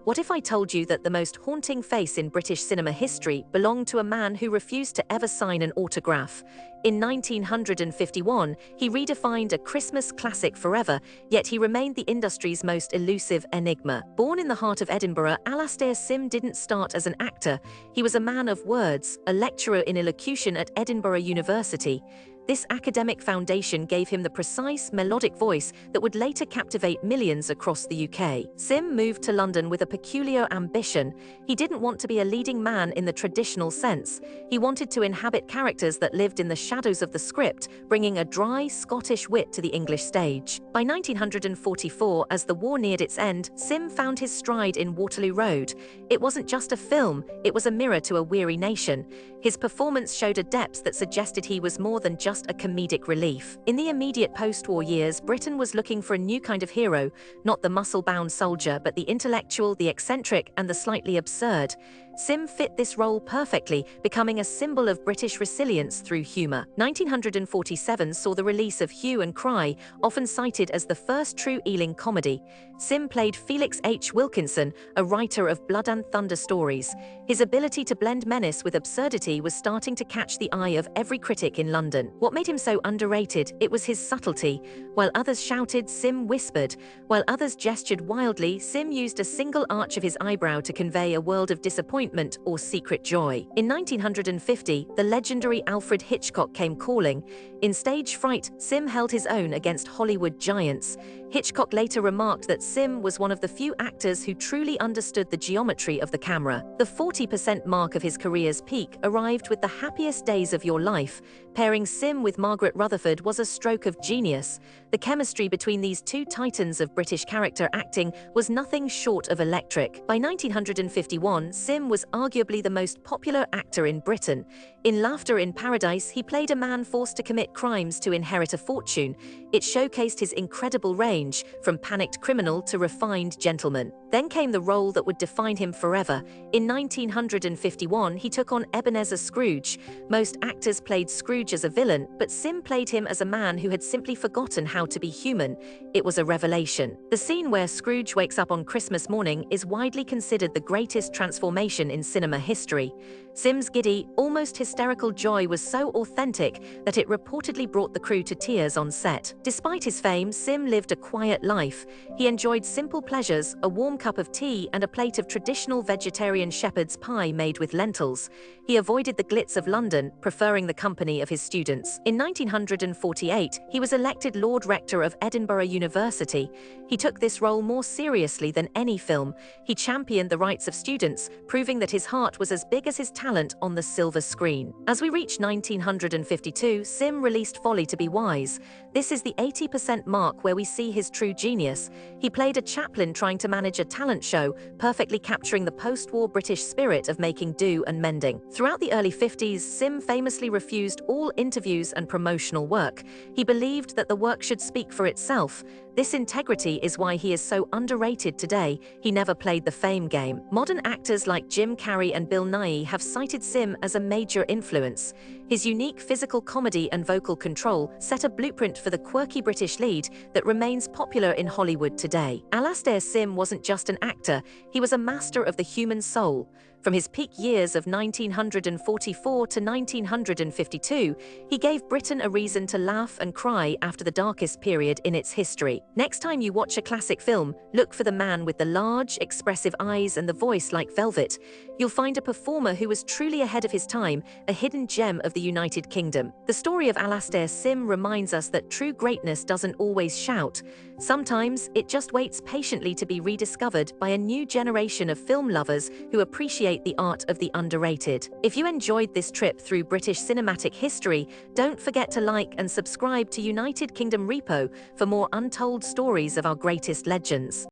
What if I told you that the most haunting face in British cinema history belonged to a man who refused to ever sign an autograph? In 1951, he redefined a Christmas classic forever, yet he remained the industry's most elusive enigma. Born in the heart of Edinburgh, Alastair Sim didn't start as an actor. He was a man of words, a lecturer in elocution at Edinburgh University. This academic foundation gave him the precise, melodic voice that would later captivate millions across the UK. Sim moved to London with a peculiar ambition. He didn't want to be a leading man in the traditional sense. He wanted to inhabit characters that lived in the shadows of the script, bringing a dry, Scottish wit to the English stage. By 1944, as the war neared its end, Sim found his stride in Waterloo Road. It wasn't just a film, it was a mirror to a weary nation. His performance showed a depth that suggested he was more than just a comedic relief. In the immediate post-war years, Britain was looking for a new kind of hero, not the muscle-bound soldier, but the intellectual, the eccentric, and the slightly absurd. Sim fit this role perfectly, becoming a symbol of British resilience through humour. 1947 saw the release of Hue and Cry, often cited as the first true Ealing comedy. Sim played Felix H. Wilkinson, a writer of blood and thunder stories. His ability to blend menace with absurdity was starting to catch the eye of every critic in London. What made him so underrated? It was his subtlety. While others shouted, Sim whispered. While others gestured wildly, Sim used a single arch of his eyebrow to convey a world of disappointment or secret joy. In 1950, the legendary Alfred Hitchcock came calling. In Stage Fright, Sim held his own against Hollywood giants. Hitchcock later remarked that Sim was one of the few actors who truly understood the geometry of the camera. The 40% mark of his career's peak arrived with The Happiest Days of Your Life. Pairing Sim with Margaret Rutherford was a stroke of genius. The chemistry between these two titans of British character acting was nothing short of electric. By 1951, Sim was arguably the most popular actor in Britain. In Laughter in Paradise, he played a man forced to commit crimes to inherit a fortune. It showcased his incredible range, from panicked criminal to refined gentleman. Then came the role that would define him forever. In 1951, he took on Ebenezer Scrooge. Most actors played Scrooge as a villain, but Sim played him as a man who had simply forgotten how to be human. It was a revelation. The scene where Scrooge wakes up on Christmas morning is widely considered the greatest transformation in cinema history. Sim's giddy, almost hysterical joy was so authentic that it reportedly brought the crew to tears on set. Despite his fame, Sim lived a quiet life. He enjoyed simple pleasures, a warm cup of tea and a plate of traditional vegetarian shepherd's pie made with lentils. He avoided the glitz of London, preferring the company of his students. In 1948, he was elected Lord Rector of Edinburgh University. He took this role more seriously than any film. He championed the rights of students, proving that his heart was as big as his talent on the silver screen. As we reach 1952, Sim released Folly to be Wise. This is the 80% mark where we see his true genius. He played a chaplain trying to manage a talent show, perfectly capturing the post-war British spirit of making do and mending. Throughout the early 50s, Sim famously refused all interviews and promotional work. He believed that the work should speak for itself. This integrity is why he is so underrated today. He never played the fame game. Modern actors like Jim Carrey and Bill Nighy have cited Sim as a major influence. His unique physical comedy and vocal control set a blueprint for the quirky British lead that remains popular in Hollywood today. Alastair Sim wasn't just an actor, he was a master of the human soul. From his peak years of 1944 to 1952, he gave Britain a reason to laugh and cry after the darkest period in its history. Next time you watch a classic film, look for the man with the large, expressive eyes and the voice like velvet. You'll find a performer who was truly ahead of his time, a hidden gem of the United Kingdom. The story of Alastair Sim reminds us that true greatness doesn't always shout. Sometimes it just waits patiently to be rediscovered by a new generation of film lovers who appreciate the art of the underrated. If you enjoyed this trip through British cinematic history, don't forget to like and subscribe to United Kingdom Repo for more untold stories of our greatest legends.